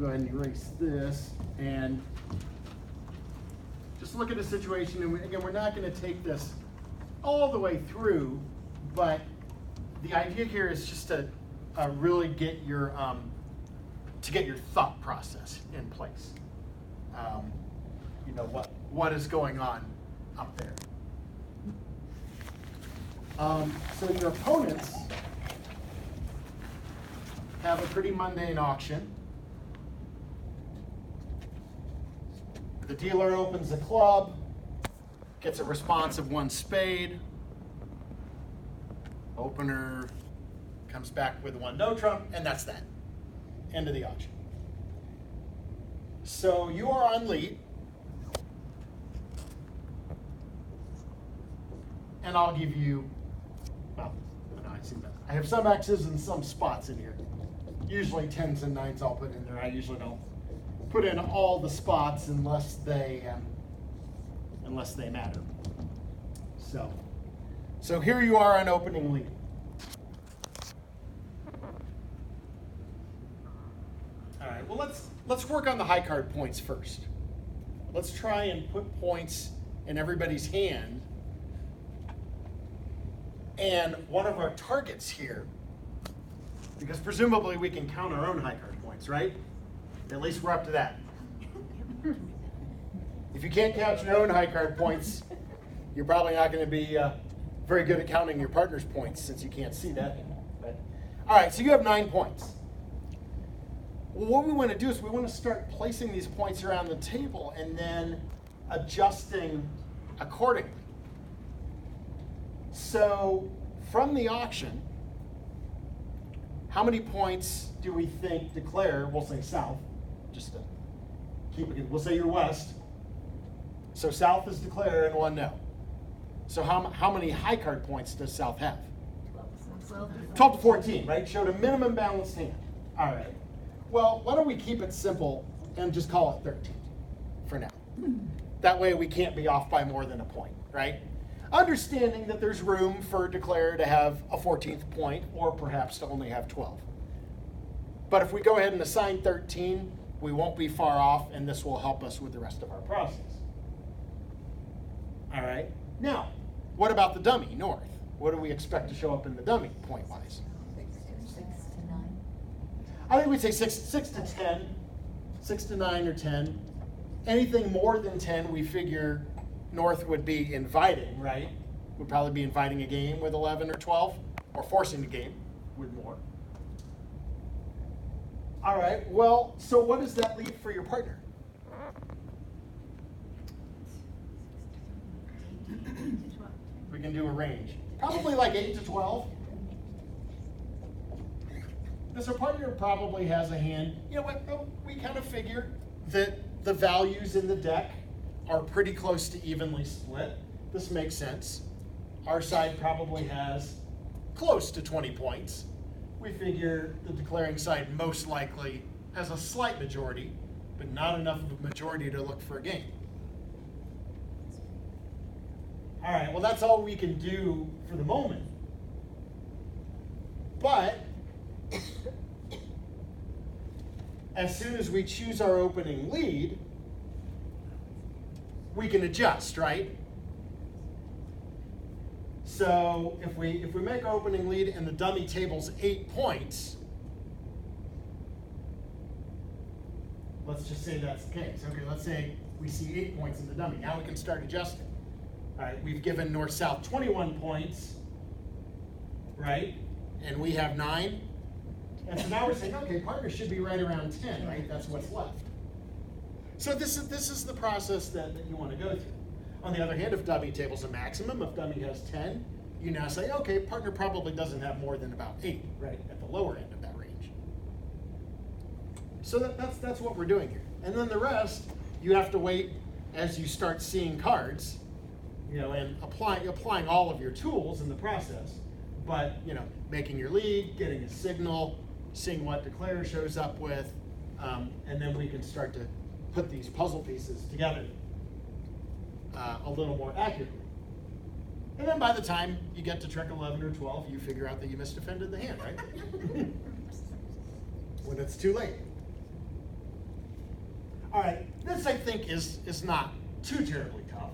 go ahead and erase this and just look at the situation. And again, we're not going to take this all the way through, but the idea here is just to really get your thought process in place. You know what is going on up there. So your opponents have a pretty mundane auction. The dealer opens the club, gets a response of 1 spade. Opener comes back with 1 no trump, and that's that. End of the auction. So you are on lead. And I'll give you, well, I have some X's and some spots in here. Usually 10s and 9s I'll put in there. I usually don't put in all the spots unless they matter. So here you are on opening lead. All right, well let's work on the high card points first. Let's try and put points in everybody's hand. And one of our targets here, because presumably we can count our own high card points, right? At least we're up to that. If you can't count your own high card points, you're probably not going to be very good at counting your partner's points since you can't see that. But, all right, so you have 9 points. Well, what we want to do is we want to start placing these points around the table and then adjusting accordingly. So from the auction, how many points do we think declare? We'll say south, just to keep it, we'll say you're west. So south is declare and 1 no. So how many high card points does south have? 12 to 14, right? Showed a minimum balanced hand. All right. Well, why don't we keep it simple and just call it 13 for now. That way we can't be off by more than a point, right? Understanding that there's room for declare to have a 14th point or perhaps to only have 12. But if we go ahead and assign 13, we won't be far off, and this will help us with the rest of our process. All right. Now, what about the dummy, north? What do we expect to show up in the dummy, point-wise? 6 to 9. I think we'd say 6 to 10, 6 to 9 or 10. Anything more than 10, we figure north would be inviting, right? Would probably be inviting a game with 11 or 12, or forcing the game with more. All right, well, so what does that leave for your partner? We can do a range. Probably like 8 to 12. Because our partner probably has a hand, you know what, we kind of figure that the values in the deck are pretty close to evenly split. This makes sense. Our side probably has close to 20 points. We figure the declaring side most likely has a slight majority, but not enough of a majority to look for a game. All right, well, that's all we can do for the moment. But as soon as we choose our opening lead, we can adjust, right? So if we make our opening lead and the dummy table's 8 points, let's just say that's the case. Okay, let's say we see 8 points in the dummy. Now we can start adjusting. All right, we've given north-south 21 points, right? And we have 9. And so now we're saying, okay, partner should be right around 10, right? That's what's left. So this is the process that you want to go through. On the other hand, if dummy table's a maximum, if dummy has 10, you now say, okay, partner probably doesn't have more than about 8, right? At the lower end of that range. So that's what we're doing here. And then the rest, you have to wait as you start seeing cards, you know, and applying all of your tools in the process, but, you know, making your lead, getting a signal, seeing what declare shows up with, and then we can start to put these puzzle pieces together a little more accurately. And then by the time you get to trick 11 or 12, you figure out that you misdefended the hand, right? When it's too late. All right, this I think is not too terribly tough.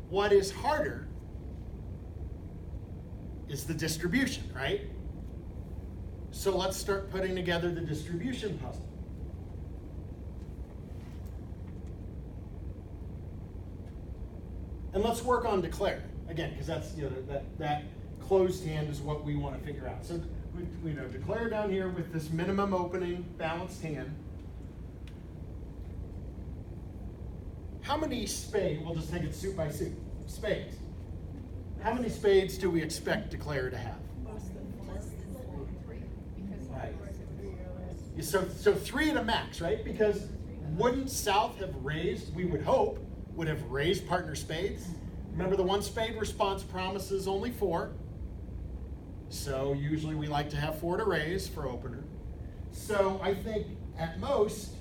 What is harder is the distribution, right? So let's start putting together the distribution puzzle. And let's work on declare again, because that's that closed hand is what we want to figure out. So we declare down here with this minimum opening balanced hand. How many spades? We'll just take it suit by suit. Spades. How many spades do we expect declare to have? Less than three. Right. So 3 at a max, right? Because wouldn't South have raised? We would hope would have raised partner spades. Remember, the one spade response promises only 4. So usually we like to have 4 to raise for opener. So I think at most,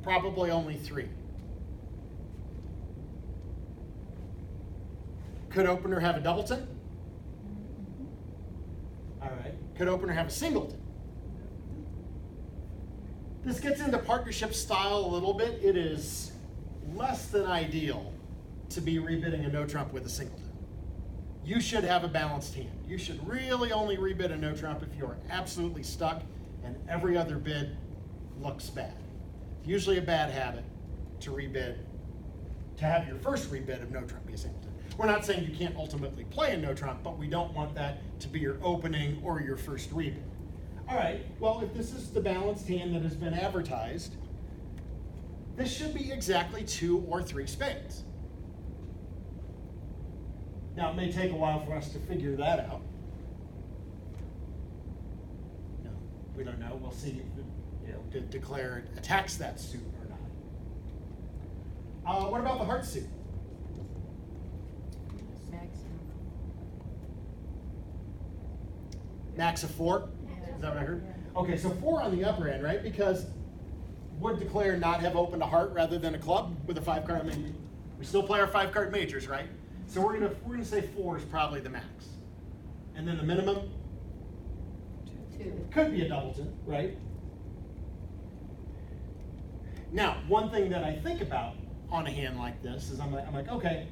probably only 3. Could opener have a doubleton? All right. Could opener have a singleton? This gets into partnership style a little bit. It is less than ideal to be rebidding a no trump with a singleton. You should have a balanced hand. You should really only rebid a no trump if you're absolutely stuck and every other bid looks bad. Usually a bad habit to rebid, to have your first rebid of no trump be a singleton. We're not saying you can't ultimately play a no trump, but we don't want that to be your opening or your first rebid. All right, well, if this is the balanced hand that has been advertised, this should be exactly 2 or 3 spades. Now, it may take a while for us to figure that out. No, we don't know. We'll see if declare attacks that suit or not. What about the heart suit? Max of 4? Is that what I heard? Okay, so 4 on the upper end, right? Because would declare not have opened a heart rather than a club with a 5-card major? We still play our 5-card majors, right? So we're gonna say 4 is probably the max. And then the minimum? 2. Could be a doubleton, right? Now, one thing that I think about on a hand like this is I'm like, okay,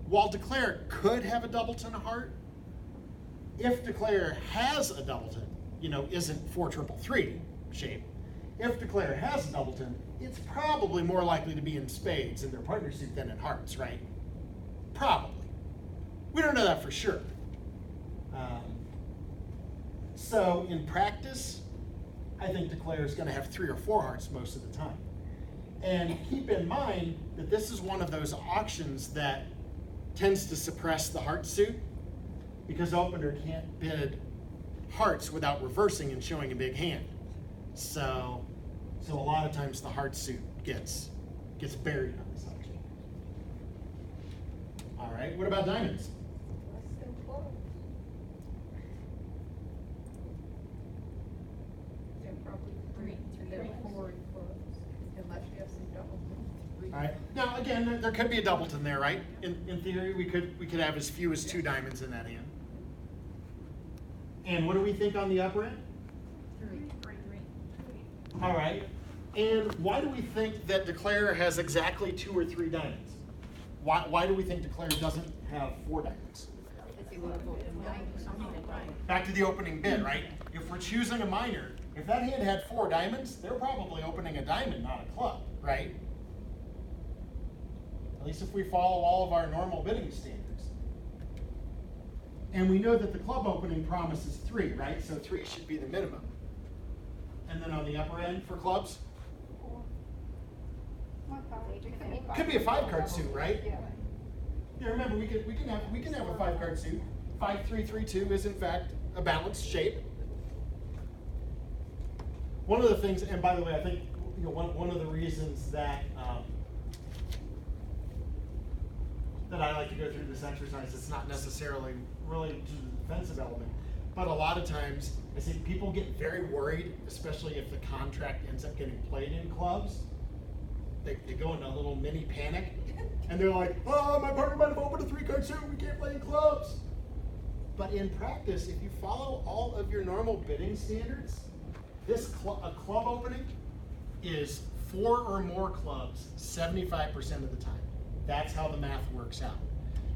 while declare could have a doubleton a heart, if declare has a doubleton, isn't 4 triple 3 shape, if declare has a doubleton, it's probably more likely to be in spades in their partner suit than in hearts, right? Probably. We don't know that for sure. So in practice, I think declare is going to have 3 or 4 hearts most of the time. And keep in mind that this is one of those auctions that tends to suppress the heart suit because opener can't bid hearts without reversing and showing a big hand. So a lot of times the heart suit gets buried on this auction. All right, what about diamonds? Less than 12. They're probably 3, and then 4 in clubs, unless you have some double. All right. Now again, there could be a doubleton there, right? In theory, we could have as few as 2 diamonds in that hand. And what do we think on the upper end? 3. All right. And why do we think that declare has exactly 2 or 3 diamonds? Why do we think declare doesn't have 4 diamonds? Because they would have opened diamonds. Back to the opening bid, right? If we're choosing a minor, if that hand had 4 diamonds, they're probably opening a diamond, not a club, right? At least if we follow all of our normal bidding standards. And we know that the club opening promises 3, right? So 3 should be the minimum. And then on the upper end for clubs? Could be a 5-card suit, right? Yeah. Yeah, remember we can have a 5-card suit. 5-3-3-2 is in fact a balanced shape. One of the things, and by the way, I think one of the reasons that that I like to go through this exercise, it's not necessarily related to the defensive element, but a lot of times I see people get very worried, especially if the contract ends up getting played in clubs. They go into a little mini panic, and they're like, oh, my partner might have opened a 3-card suit, we can't play in clubs. But in practice, if you follow all of your normal bidding standards, a club opening is 4 or more clubs 75% of the time. That's how the math works out.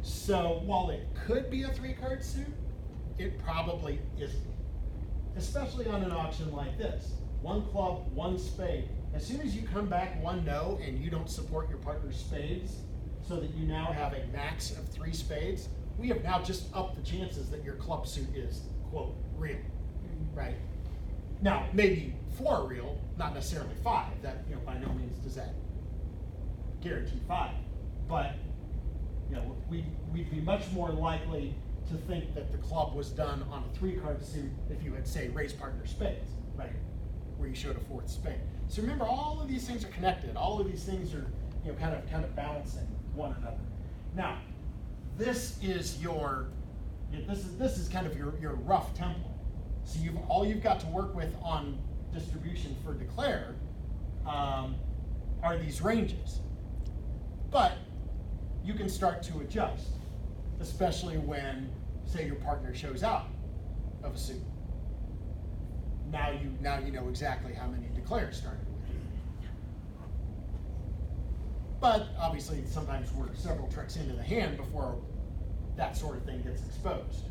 So while it could be a 3-card suit, it probably isn't. Especially on an auction like this. 1 club, 1 spade. As soon as you come back 1 no and you don't support your partner's spades, so that you now have a max of 3 spades, we have now just upped the chances that your club suit is, quote, real, right? Now, maybe 4 real, not necessarily 5. That, by no means does that guarantee 5. But, we'd be much more likely to think that the club was done on a 3-card suit if you had, say, raised partner spades, right? Where you showed a 4th spade. So remember, all of these things are connected. All of these things are, kind of balancing one another. Now, this is this is kind of your rough template. So all you've got to work with on distribution for declare are these ranges. But you can start to adjust, especially when, say, your partner shows out of a suit. Now you know exactly how many declares started with. But obviously, sometimes we're several tricks into the hand before that sort of thing gets exposed.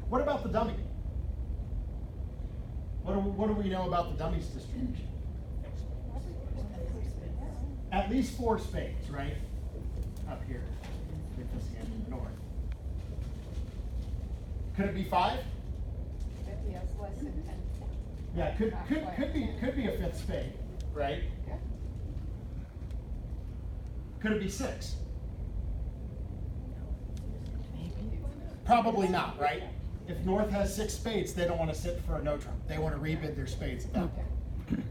What about the dummy? What do we know about the dummy's distribution? At least 4 spades, right? Up here, get this hand in the north. Could it be 5? Yes, less than 10. Yeah, could be a 5th spade, right? Yeah. Could it be 6? Probably not, right? If North has 6 spades, they don't want to sit for a no trump. They want to rebid their spades at that point.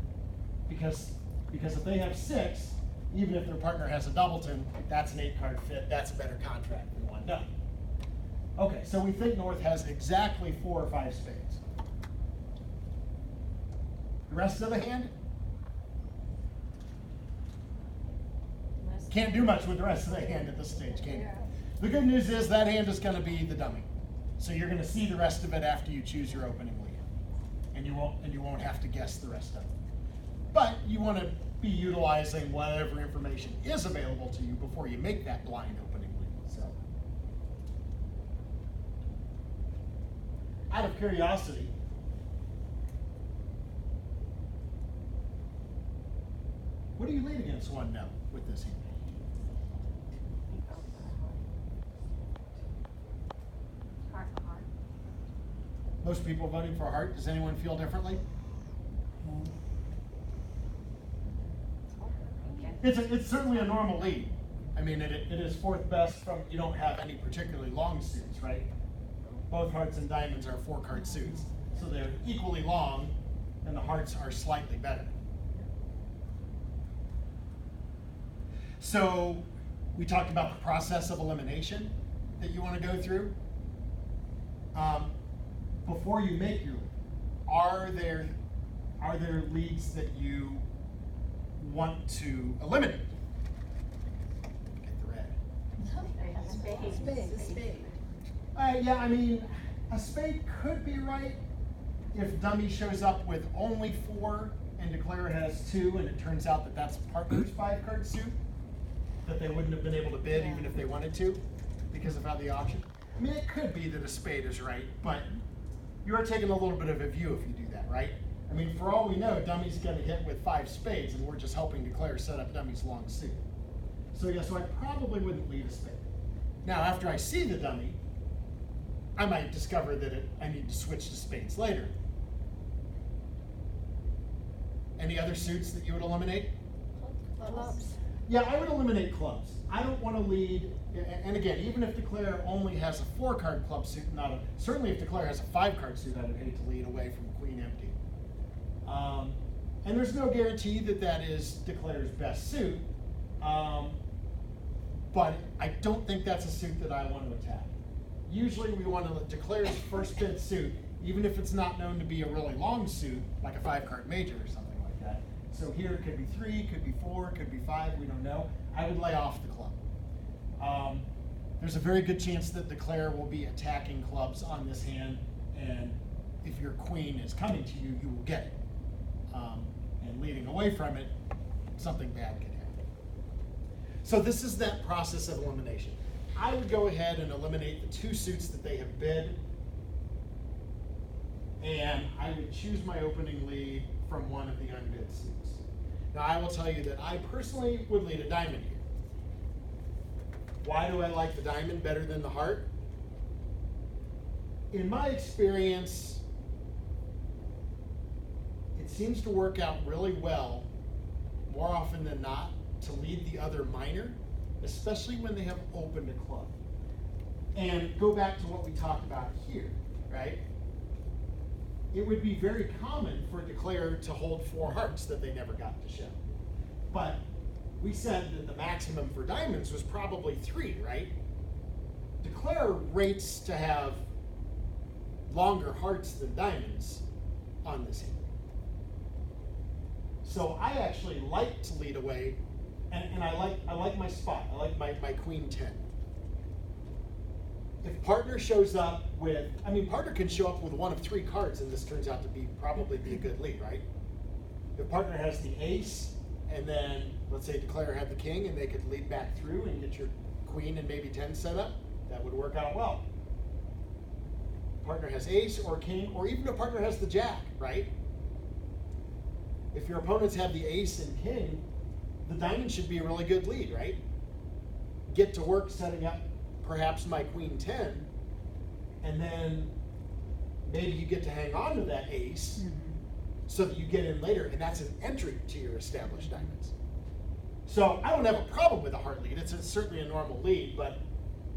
Because if they have 6, even if their partner has a doubleton, that's an 8-card fit. That's a better contract than 1 no. Okay, so we think North has exactly 4 or 5 spades. The rest of the hand? Can't do much with the rest of the hand at this stage, can you? The good news is that hand is going to be the dummy. So you're going to see the rest of it after you choose your opening lead. And you won't have to guess the rest of it. But you want to be utilizing whatever information is available to you before you make that blind opening lead. So, out of curiosity, what do you lead against 1 no with this hand? Heart. Most people voting for heart. Does anyone feel differently? It's certainly a normal lead. I mean, it is 4th best from, you don't have any particularly long suits, right? Both hearts and diamonds are 4-card suits. So they're equally long, and the hearts are slightly better. So we talked about the process of elimination that you want to go through. Before you make your lead, are there leads that you want to eliminate? Get the red. Spade. Yeah, I mean, a spade could be right if dummy shows up with only 4 and declare has 2, and it turns out that that's partner's 5-card suit, that they wouldn't have been able to bid even if they wanted to because of how the auction. I mean, it could be that a spade is right, but you are taking a little bit of a view if you do that, right? I mean, for all we know, dummy's going to hit with 5 spades, and we're just helping declare set up dummy's long suit. So yeah, so I probably wouldn't lead a spade. Now, after I see the dummy, I might discover that I need to switch to spades later. Any other suits that you would eliminate? Clubs. Yeah, I would eliminate clubs. I don't want to lead, and again, even if declare only has a 4-card club suit, certainly if declare has a 5-card suit, I would hate to lead away from queen empty. And there's no guarantee that that is declare's best suit, but I don't think that's a suit that I want to attack. Usually we want to declare's first bid suit, even if it's not known to be a really long suit, like a 5-card major or something like that. So here it could be 3, could be 4, could be 5, we don't know. I would lay off the club. There's a very good chance that declare will be attacking clubs on this hand, and if your queen is coming to you, you will get it. And leading away from it, something bad could happen. So this is that process of elimination. I would go ahead and eliminate the 2 suits that they have bid, and I would choose my opening lead from one of the unbid suits. Now I will tell you that I personally would lead a diamond here. Why do I like the diamond better than the heart? In my experience, it seems to work out really well, more often than not, to lead the other minor, especially when they have opened a club. And go back to what we talked about here, right? It would be very common for a declarer to hold 4 hearts that they never got to show. But we said that the maximum for diamonds was probably 3, right? Declarer rates to have longer hearts than diamonds on this hand. So I actually like to lead away, and I like my spot. I like my queen 10. If partner shows up with, partner can show up with one of 3 cards, and this turns out to probably be a good lead, right? If partner has the ace, and then let's say declarer had the king, and they could lead back through and get your queen and maybe 10 set up, that would work out well. Partner has ace or king, or even if partner has the jack, right? If your opponents have the ace and king, the diamond should be a really good lead, right? Get to work setting up perhaps my queen 10, and then maybe you get to hang on to that ace so that you get in later, and that's an entry to your established diamonds. So I don't have a problem with a heart lead. It's certainly a normal lead, but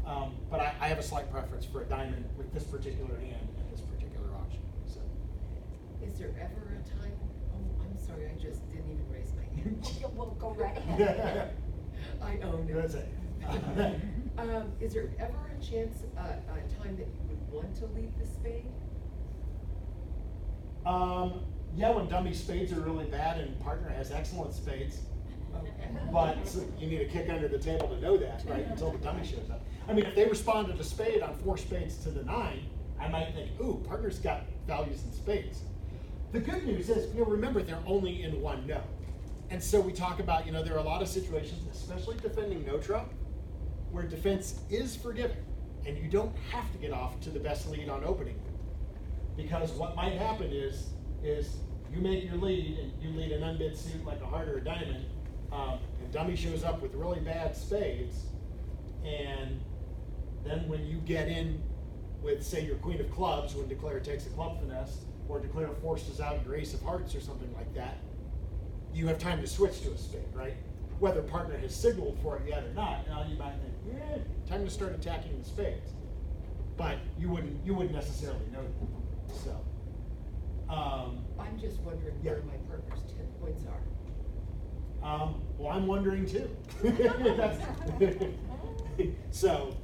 I have a slight preference for a diamond with this particular hand and this particular option. So. Is there ever a time, oh, I'm sorry, I just didn't even raise my hand. Well, go right ahead. I own it. That's it. Is there ever a chance, a time that you would want to lead the spade? Yeah, when dummy spades are really bad and partner has excellent spades. But you need a kick under the table to know that, right, until the dummy shows up. If they responded to spade on 4 spades to the 9, I might think, ooh, partner's got values in spades. The good news is, remember, they're only in one no. And so we talk about, there are a lot of situations, especially defending no trump, where defense is forgiving, and you don't have to get off to the best lead on opening. Because what might happen is you make your lead, and you lead an unbid suit like a heart or a diamond, and dummy shows up with really bad spades, and then when you get in with, say, your queen of clubs, when declarer takes a club finesse, or declarer forces out your ace of hearts or something like that, you have time to switch to a spade, right? Whether partner has signaled for it yet or not, now you might think, time to start attacking the spades. But you wouldn't necessarily know that. So. I'm just wondering Yeah. where my partner's 10 points are. Well, I'm wondering too. So,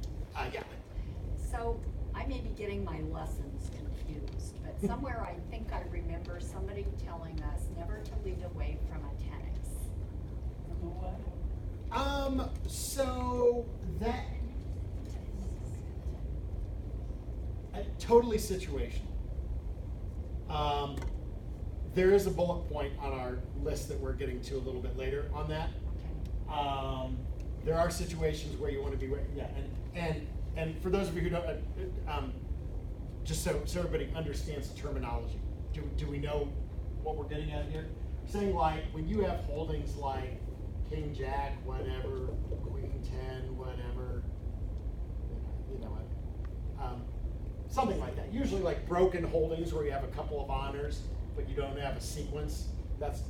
yeah. So I may be getting my lessons confused, but somewhere I think I remember somebody telling us never to lead away from a 10x. So that totally situational. There is a bullet point on our list that we're getting to a little bit later on that. Okay. There are situations where you want to be, and for those of you who don't, just so everybody understands the terminology, do we know what we're getting at here? Saying like when you have holdings like King Jack, whatever, Queen 10, whatever, something like that. Usually like broken holdings where you have a couple of honors, but you don't have a sequence. That's,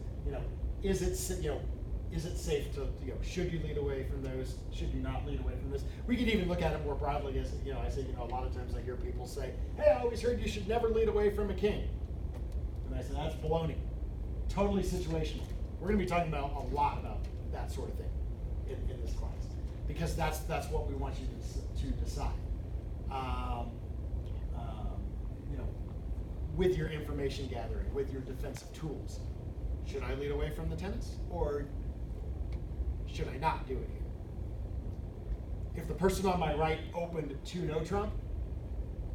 is it safe to, should you lead away from those? Should you not lead away from this? We could even look at it more broadly as, I say, a lot of times I hear people say, hey, I always heard you should never lead away from a king. And I say, that's baloney. Totally situational. We're going to be talking about a lot about that sort of thing in this class, because that's what we want you to decide. With your information gathering, with your defensive tools. Should I lead away from the tennis, or should I not do it here? If the person on my right opened 2 no trump,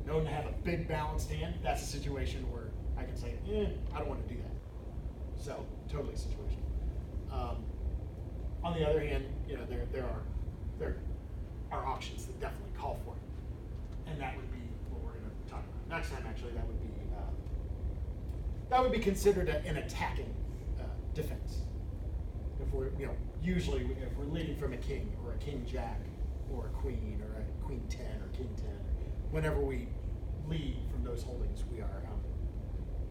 known to have a big balanced hand, that's a situation where I can say, I don't want to do that. So, totally situational. On the other hand, you know, there are options that definitely call for it. And that would be what we're going to talk about next time. Actually, that would be considered an attacking defense. If we're, you know, usually if we're leading from a king or a king jack or a queen or a queen 10 or king 10, whenever we lead from those holdings,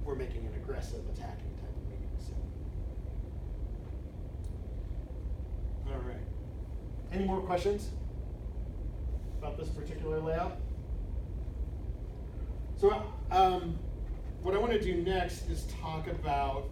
we're making an aggressive attacking type of lead. So. All right. Any more questions about this particular layout? So what I want to do next is talk about